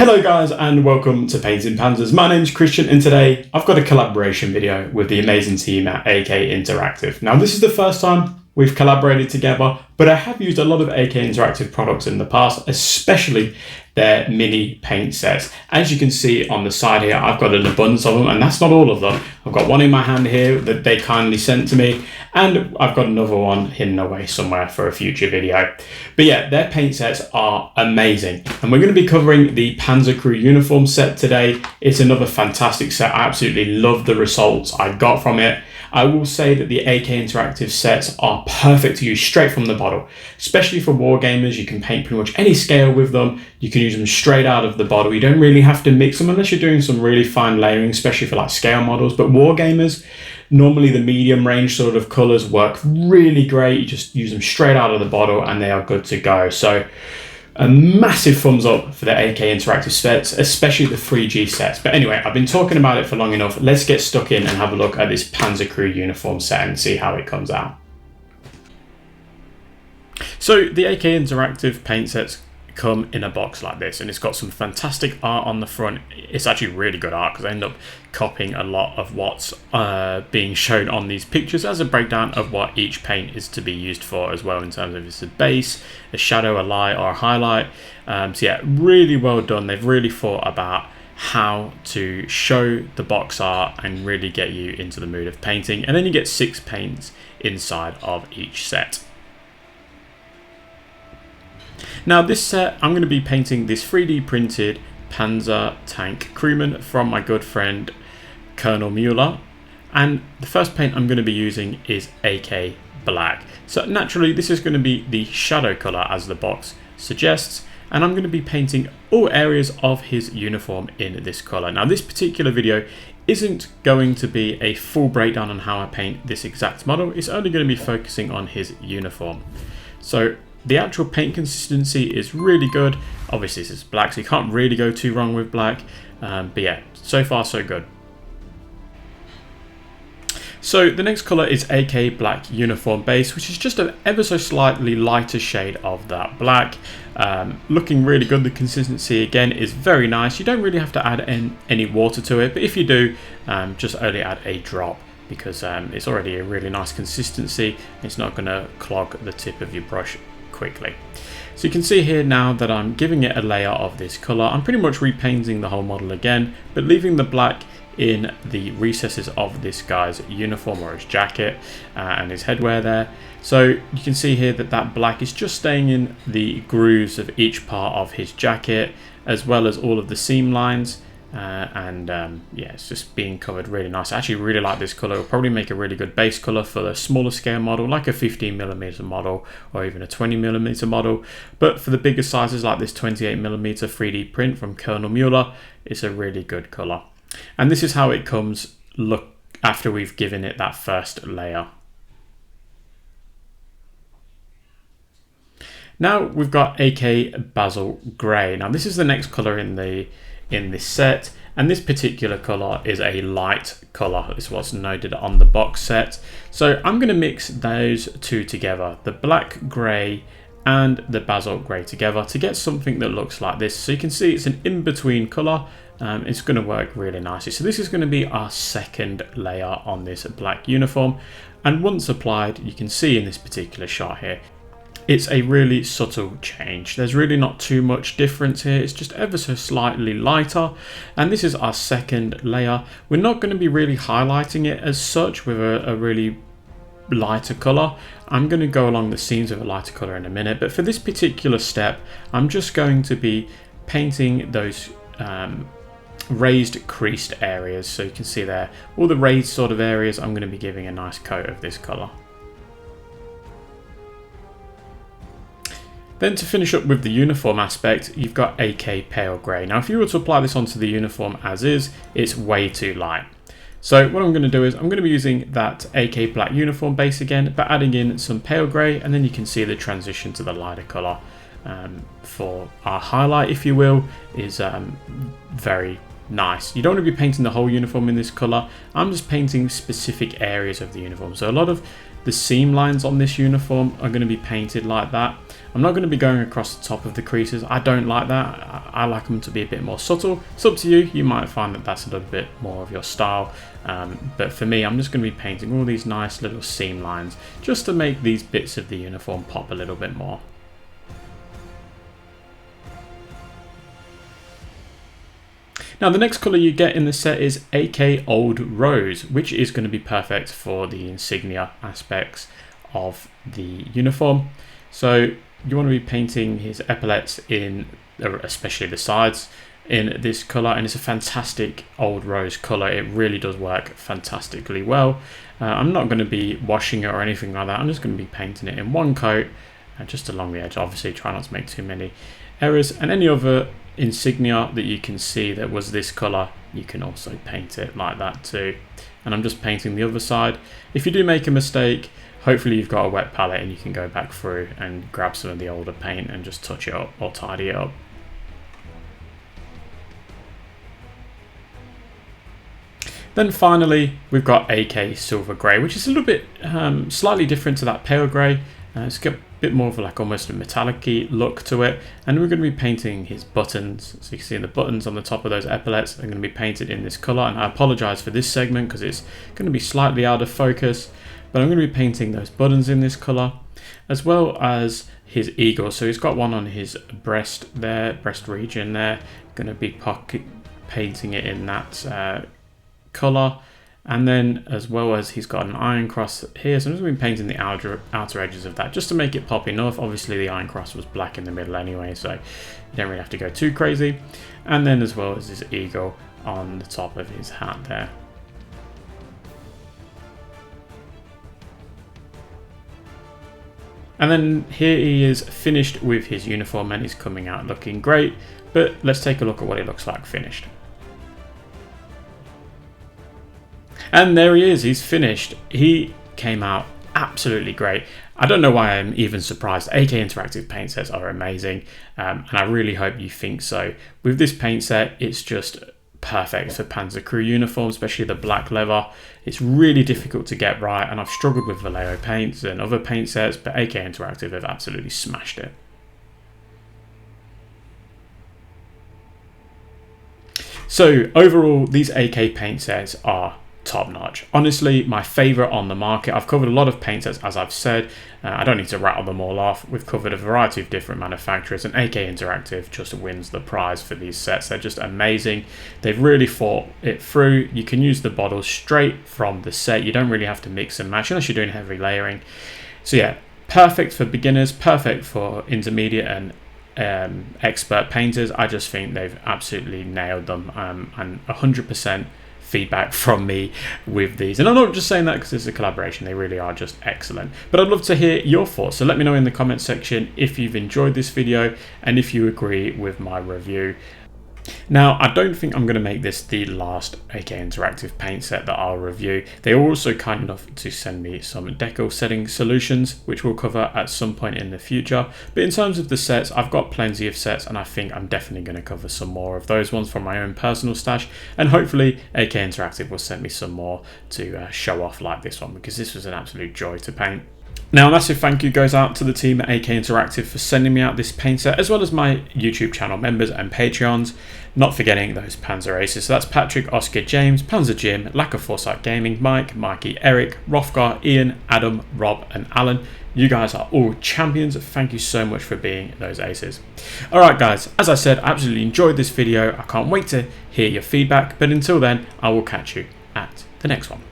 Hello guys and welcome to Painting Panzers. My name's Christian and today I've got a collaboration video with the amazing team at AK Interactive. Now this is the first time we've collaborated together, but I have used a lot of AK Interactive products in the past, especially their mini paint sets. As you can see on the side here, I've got an abundance of them, and that's not all of them. I've got one in my hand here that they kindly sent to me, and I've got another one hidden away somewhere for a future video. But yeah, their paint sets are amazing, and we're going to be covering the Panzer Crew Uniform set today. It's another fantastic set. I absolutely love the results I got from it. I will say that the AK Interactive sets are perfect to use straight from the bottle, especially for wargamers. You can paint pretty much any scale with them. You can use them straight out of the bottle. You don't really have to mix them unless you're doing some really fine layering, especially for like scale models. But wargamers, normally the medium range sort of colors work really great. You just use them straight out of the bottle and they are good to go. So a massive thumbs up for the AK Interactive sets, especially the 3G sets. But anyway, I've been talking about it for long enough. Let's get stuck in and have a look at this Panzer Crew Uniform set and see how it comes out. So the AK Interactive paint sets come in a box like this, and it's got some fantastic art on the front. It's actually really good art because I end up copying a lot of what's being shown on these pictures as a breakdown of what each paint is to be used for as well, in terms of it's a base, a shadow, a light, or a highlight. So yeah, really well done. They've really thought about how to show the box art and really get you into the mood of painting. And then you get 6 paints inside of each set. Now this set, I'm going to be painting this 3D printed Panzer tank crewman from my good friend Colonel Mueller, and the first paint I'm going to be using is AK Black. So naturally this is going to be the shadow colour as the box suggests, and I'm going to be painting all areas of his uniform in this colour. Now this particular video isn't going to be a full breakdown on how I paint this exact model. It's only going to be focusing on his uniform. So the actual paint consistency is really good. Obviously this is black, so you can't really go too wrong with black. But yeah, so far so good. So the next colour is AK Black Uniform Base, which is just an ever so slightly lighter shade of that black. Looking really good. The consistency again is very nice. You don't really have to add any water to it, but if you do, just only add a drop, because it's already a really nice consistency. It's not going to clog the tip of your brush quickly. So you can see here now that I'm giving it a layer of this color. I'm pretty much repainting the whole model again, but leaving the black in the recesses of this guy's uniform or his jacket and his headwear there. So you can see here that that black is just staying in the grooves of each part of his jacket, as well as all of the seam lines. Yeah, it's just being covered really nice. I actually really like this color. It'll probably make a really good base color for the smaller scale model, like a 15mm model or even a 20mm model. But for the bigger sizes, like this 28mm 3D print from Colonel Mueller, it's a really good color. And this is how it comes look after we've given it that first layer. Now we've got AK Basil Grey. Now this is the next color in this set, and this particular color is a light color. It's what's noted on the box set. So I'm going to mix those two together, the black gray and the basil gray together, to get something that looks like this. So you can see it's an in-between color. It's going to work really nicely. So this is going to be our second layer on this black uniform, and once applied, you can see in this particular shot here, it's a really subtle change. There's really not too much difference here. It's just ever so slightly lighter. And this is our second layer. We're not going to be really highlighting it as such with a really lighter color. I'm going to go along the seams with a lighter color in a minute. But for this particular step, I'm just going to be painting those raised creased areas. So you can see there, all the raised sort of areas, I'm going to be giving a nice coat of this color. Then to finish up with the uniform aspect, you've got AK Pale Grey. Now if you were to apply this onto the uniform as is, it's way too light. So what I'm going to do is I'm going to be using that AK Black Uniform base again, but adding in some Pale Grey, and then you can see the transition to the lighter colour for our highlight, if you will, is very nice. You don't want to be painting the whole uniform in this colour. I'm just painting specific areas of the uniform. So a lot of the seam lines on this uniform are going to be painted like that. I'm not going to be going across the top of the creases. I don't like that. I like them to be a bit more subtle. It's up to you. You might find that that's a little bit more of your style. But for me, I'm just going to be painting all these nice little seam lines just to make these bits of the uniform pop a little bit more. Now the next colour you get in the set is AK Old Rose, which is going to be perfect for the insignia aspects of the uniform. So you want to be painting his epaulets in, especially the sides, in this colour, and it's a fantastic Old Rose colour. It really does work fantastically well. I'm not going to be washing it or anything like that. I'm just going to be painting it in one coat, just along the edge. Obviously try not to make too many errors, and any other insignia that you can see that was this colour, you can also paint it like that too. And I'm just painting the other side. If you do make a mistake, hopefully you've got a wet palette and you can go back through and grab some of the older paint and just touch it up or tidy it up. Then finally we've got AK Silver Grey, which is a little bit slightly different to that pale grey. It's got a bit more of like almost a metallic-y look to it, and we're going to be painting his buttons. So you can see the buttons on the top of those epaulets are going to be painted in this colour, and I apologise for this segment because it's going to be slightly out of focus, but I'm going to be painting those buttons in this colour, as well as his eagle. So he's got one on his breast there, breast region there, going to be painting it in that colour. And then as well as he's got an iron cross here, so I'm just going to be painting the outer edges of that just to make it pop enough. Obviously the iron cross was black in the middle anyway, so you don't really have to go too crazy. And then as well as this eagle on the top of his hat there. And then here he is finished with his uniform, and he's coming out looking great. But let's take a look at what it looks like finished. And there he is, he's finished. He came out absolutely great. I don't know why I'm even surprised. AK Interactive paint sets are amazing, and I really hope you think so. With this paint set, it's just perfect for Panzer Crew uniforms, especially the black leather. It's really difficult to get right, and I've struggled with Vallejo paints and other paint sets, but AK Interactive have absolutely smashed it. So overall, these AK paint sets are top notch. Honestly, my favorite on the market. I've covered a lot of paint sets, as I've said. I don't need to rattle them all off. We've covered a variety of different manufacturers, and AK Interactive just wins the prize for these sets. They're just amazing. They've really thought it through. You can use the bottles straight from the set. You don't really have to mix and match unless you're doing heavy layering. So yeah, perfect for beginners, perfect for intermediate and expert painters. I just think they've absolutely nailed them, and 100% feedback from me with these. And I'm not just saying that because it's a collaboration, they really are just excellent. But I'd love to hear your thoughts, so let me know in the comment section if you've enjoyed this video and if you agree with my review. Now, I don't think I'm going to make this the last AK Interactive paint set that I'll review. They were also kind enough to send me some deco setting solutions, which we'll cover at some point in the future. But in terms of the sets, I've got plenty of sets, and I think I'm definitely going to cover some more of those ones from my own personal stash. And hopefully AK Interactive will send me some more to show off like this one, because this was an absolute joy to paint. Now, a massive thank you goes out to the team at AK Interactive for sending me out this paint set, as well as my YouTube channel members and Patreons, not forgetting those Panzer Aces. So that's Patrick, Oscar, James, Panzer Jim, Lack of Foresight Gaming, Mike, Mikey, Eric, Rothgar, Ian, Adam, Rob and Alan. You guys are all champions. Thank you so much for being those aces. Alright guys, as I said, I absolutely enjoyed this video. I can't wait to hear your feedback, but until then, I will catch you at the next one.